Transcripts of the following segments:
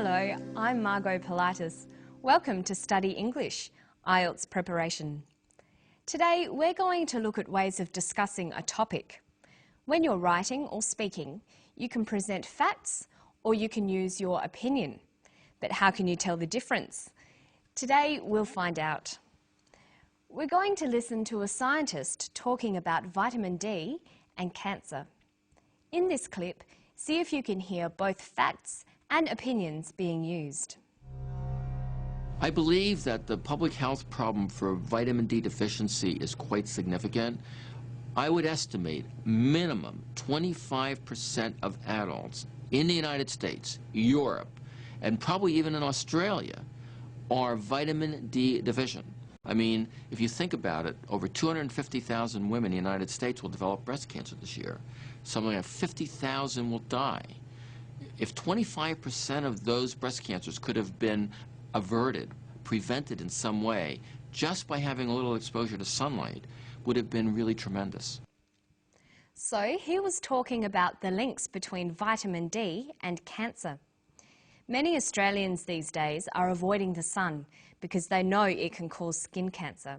Hello, I'm Margot Politis. Welcome to Study English, IELTS preparation. Today we're going to look at ways of discussing a topic. When you're writing or speaking, you can present facts or you can use your opinion. But how can you tell the difference? Today we'll find out. We're going to listen to a scientist talking about vitamin D and cancer. In this clip, see if you can hear both facts and opinions being used. I believe that the public health problem for vitamin D deficiency is quite significant. I would estimate minimum 25% of adults in the United States, Europe, and probably even in Australia are vitamin D deficient. I mean, if you think about it, over 250,000 women in the United States will develop breast cancer this year. Something like 50,000 will die. If 25% of those breast cancers could have been averted, prevented in some way, just by having a little exposure to sunlight, would have been really tremendous. So he was talking about the links between vitamin D and cancer. Many Australians these days are avoiding the sun because they know it can cause skin cancer.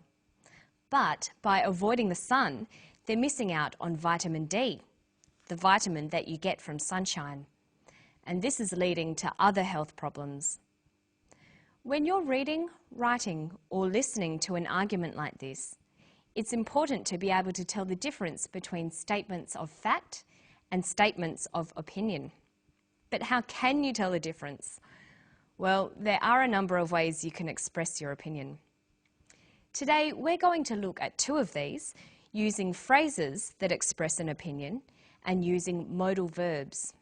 But by avoiding the sun, they're missing out on vitamin D, the vitamin that you get from sunshine. And this is leading to other health problems. When you're reading, writing, or listening to an argument like this, it's important to be able to tell the difference between statements of fact and statements of opinion. But how can you tell the difference? Well, there are a number of ways you can express your opinion. Today, we're going to look at two of these, using phrases that express an opinion and using modal verbs.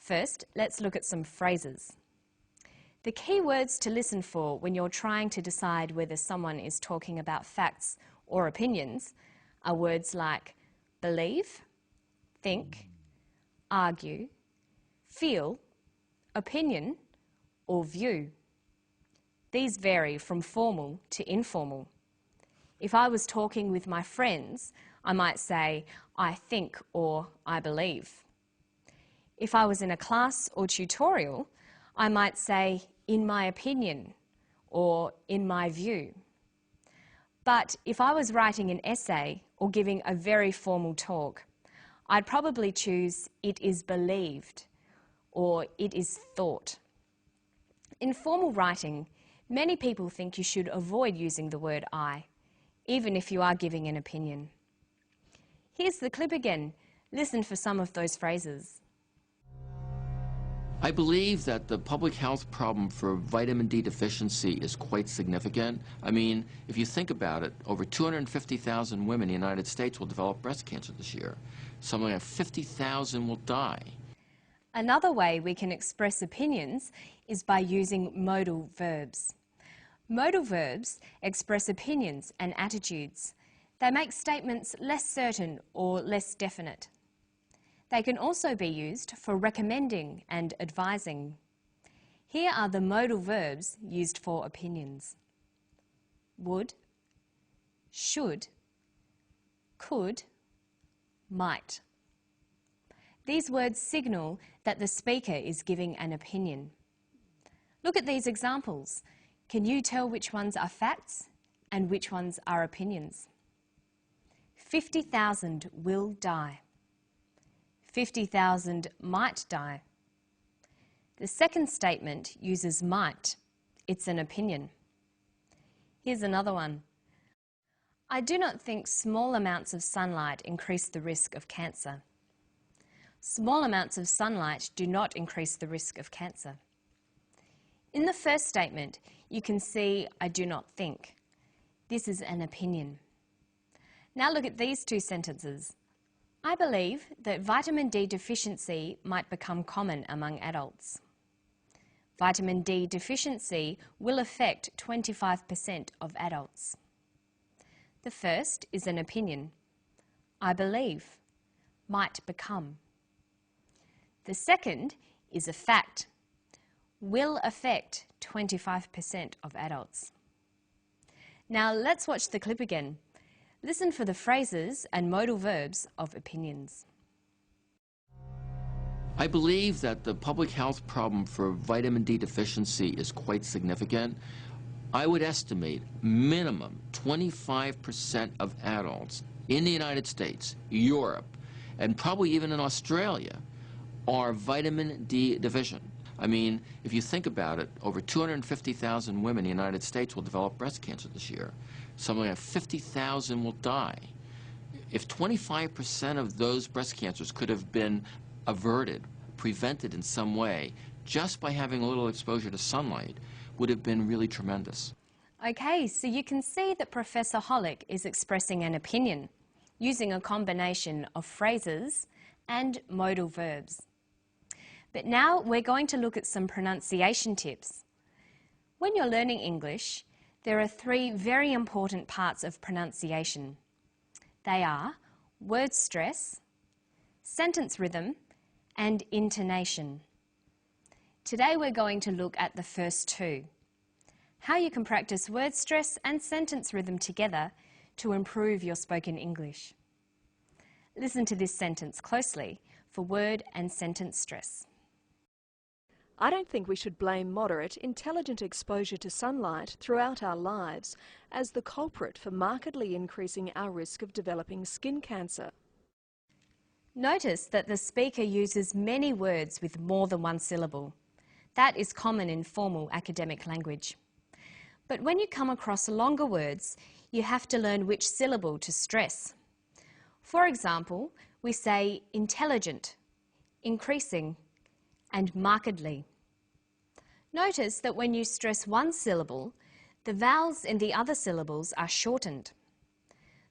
First, let's look at some phrases. The key words to listen for when you're trying to decide whether someone is talking about facts or opinions are words like believe, think, argue, feel, opinion, or view. These vary from formal to informal. If I was talking with my friends, I might say, I think or I believe. If I was in a class or tutorial, I might say, in my opinion, or in my view. But if I was writing an essay or giving a very formal talk, I'd probably choose, it is believed, or it is thought. In formal writing, many people think you should avoid using the word I, even if you are giving an opinion. Here's the clip again. Listen for some of those phrases. I believe that the public health problem for vitamin D deficiency is quite significant. I mean, if you think about it, over 250,000 women in the United States will develop breast cancer this year. Something like 50,000 will die. Another way we can express opinions is by using modal verbs. Modal verbs express opinions and attitudes. They make statements less certain or less definite. They can also be used for recommending and advising. Here are the modal verbs used for opinions. Would, should, could, might. These words signal that the speaker is giving an opinion. Look at these examples. Can you tell which ones are facts and which ones are opinions? 50,000 will die. 50,000 might die. The second statement uses might. It's an opinion. Here's another one. I do not think small amounts of sunlight increase the risk of cancer. Small amounts of sunlight do not increase the risk of cancer. In the first statement, you can see I do not think. This is an opinion. Now look at these two sentences. I believe that vitamin D deficiency might become common among adults. Vitamin D deficiency will affect 25% of adults. The first is an opinion. I believe, might become. The second is a fact. Will affect 25% of adults. Now let's watch the clip again. Listen for the phrases and modal verbs of opinions. I believe that the public health problem for vitamin D deficiency is quite significant. I would estimate minimum 25% of adults in the United States, Europe, and probably even in Australia are vitamin D deficient. I mean, if you think about it, over 250,000 women in the United States will develop breast cancer this year. Something like 50,000 will die. If 25% of those breast cancers could have been averted, prevented in some way, just by having a little exposure to sunlight, would have been really tremendous. Okay, so you can see that Professor Hollick is expressing an opinion using a combination of phrases and modal verbs. But now we're going to look at some pronunciation tips. When you're learning English, there are three very important parts of pronunciation. They are word stress, sentence rhythm, and intonation. Today we're going to look at the first two, how you can practice word stress and sentence rhythm together to improve your spoken English. Listen to this sentence closely for word and sentence stress. I don't think we should blame moderate, intelligent exposure to sunlight throughout our lives as the culprit for markedly increasing our risk of developing skin cancer. Notice that the speaker uses many words with more than one syllable. That is common in formal academic language. But when you come across longer words, you have to learn which syllable to stress. For example, we say intelligent, increasing, and markedly. Notice that when you stress one syllable, the vowels in the other syllables are shortened.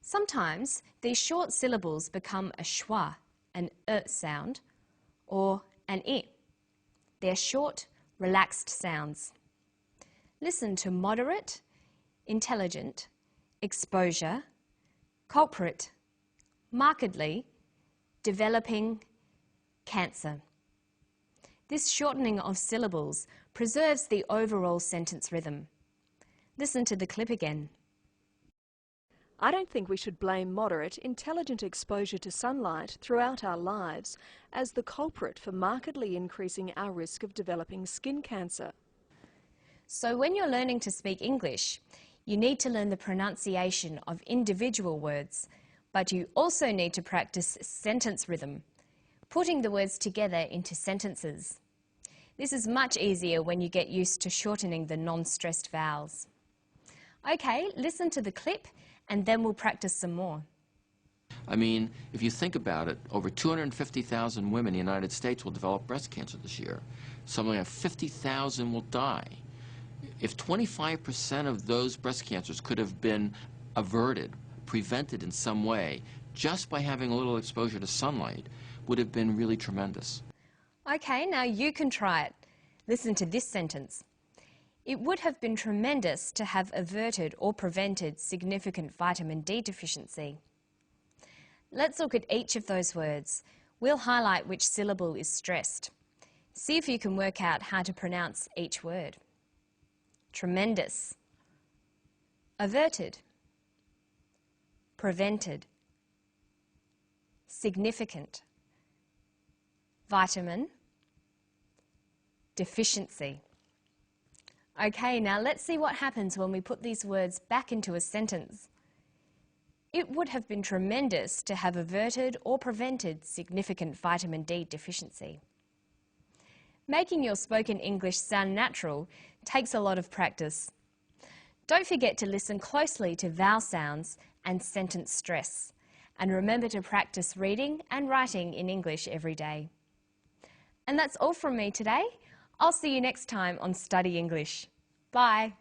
Sometimes these short syllables become a schwa, an sound, or an I. They're short, relaxed sounds. Listen to moderate, intelligent, exposure, culprit, markedly, developing, cancer. This shortening of syllables preserves the overall sentence rhythm. Listen to the clip again. I don't think we should blame moderate, intelligent exposure to sunlight throughout our lives as the culprit for markedly increasing our risk of developing skin cancer. So when you're learning to speak English, you need to learn the pronunciation of individual words, but you also need to practice sentence rhythm, putting the words together into sentences. This is much easier when you get used to shortening the non-stressed vowels. Okay, listen to the clip and then we'll practice some more. I mean, if you think about it, over 250,000 women in the United States will develop breast cancer this year. Something like 50,000 will die. If 25% of those breast cancers could have been averted, prevented in some way, just by having a little exposure to sunlight, would have been really tremendous. Okay, now you can try it. Listen to this sentence. It would have been tremendous to have averted or prevented significant vitamin D deficiency. Let's look at each of those words. We'll highlight which syllable is stressed. See if you can work out how to pronounce each word. Tremendous, averted, prevented, significant, vitamin, deficiency. Okay, now let's see what happens when we put these words back into a sentence. It would have been tremendous to have averted or prevented significant vitamin D deficiency. Making your spoken English sound natural takes a lot of practice. Don't forget to listen closely to vowel sounds and sentence stress. And remember to practice reading and writing in English every day. And that's all from me today. I'll see you next time on Study English. Bye.